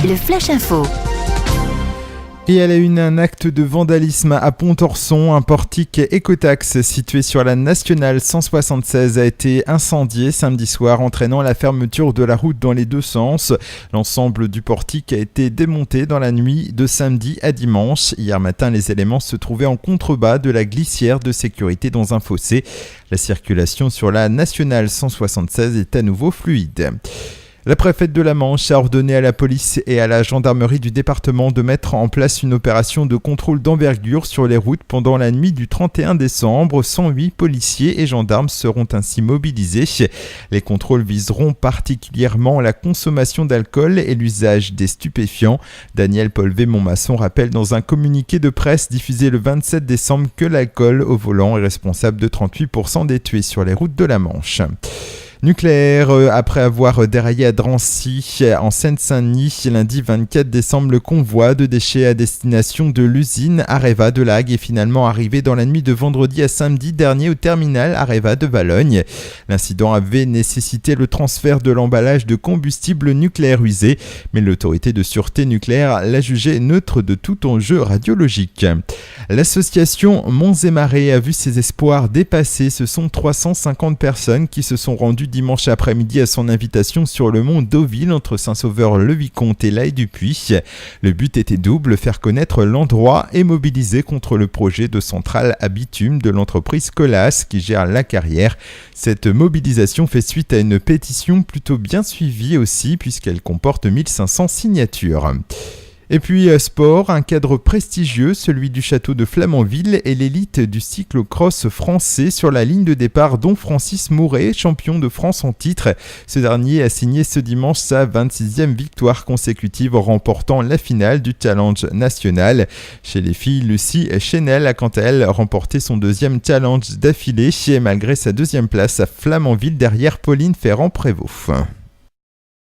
le Flash Info. Et à la une, un acte de vandalisme à Pontorson. Un portique écotaxe situé sur la nationale 176 a été incendié samedi soir, entraînant la fermeture de la route dans les deux sens. L'ensemble du portique a été démonté dans la nuit de samedi à dimanche. Hier matin, les éléments se trouvaient en contrebas de la glissière de sécurité dans un fossé. La circulation sur la nationale 176 est à nouveau fluide. La préfète de la Manche a ordonné à la police et à la gendarmerie du département de mettre en place une opération de contrôle d'envergure sur les routes pendant la nuit du 31 décembre. 108 policiers et gendarmes seront ainsi mobilisés. Les contrôles viseront particulièrement la consommation d'alcool et l'usage des stupéfiants. Daniel Polvé-Montmasson rappelle dans un communiqué de presse diffusé le 27 décembre que l'alcool au volant est responsable de 38% des tués sur les routes de la Manche. Nucléaire, après avoir déraillé à Drancy, en Seine-Saint-Denis, lundi 24 décembre, le convoi de déchets à destination de l'usine Areva de Laghe est finalement arrivé dans la nuit de vendredi à samedi dernier au terminal Areva de Valognes. L'incident avait nécessité le transfert de l'emballage de combustible nucléaire usé, mais l'autorité de sûreté nucléaire l'a jugé neutre de tout enjeu radiologique. L'association Monts et Marais a vu ses espoirs dépassés. Ce sont 350 personnes qui se sont rendues dimanche après-midi à son invitation sur le mont Deauville entre Saint-Sauveur-le-Vicomte et L'Haye-du-Puy. Le but était double, faire connaître l'endroit et mobiliser contre le projet de centrale à bitume de l'entreprise Colas qui gère la carrière. Cette mobilisation fait suite à une pétition plutôt bien suivie aussi puisqu'elle comporte 1500 signatures. Et puis sport, un cadre prestigieux, celui du château de Flamanville et l'élite du cyclo-cross français sur la ligne de départ dont Francis Mouret, champion de France en titre. Ce dernier a signé ce dimanche sa 26e victoire consécutive en remportant la finale du challenge national. Chez les filles, Lucie Chenel a quant à elle remporté son deuxième challenge d'affilée malgré sa deuxième place à Flamanville derrière Pauline Ferrand-Prévot.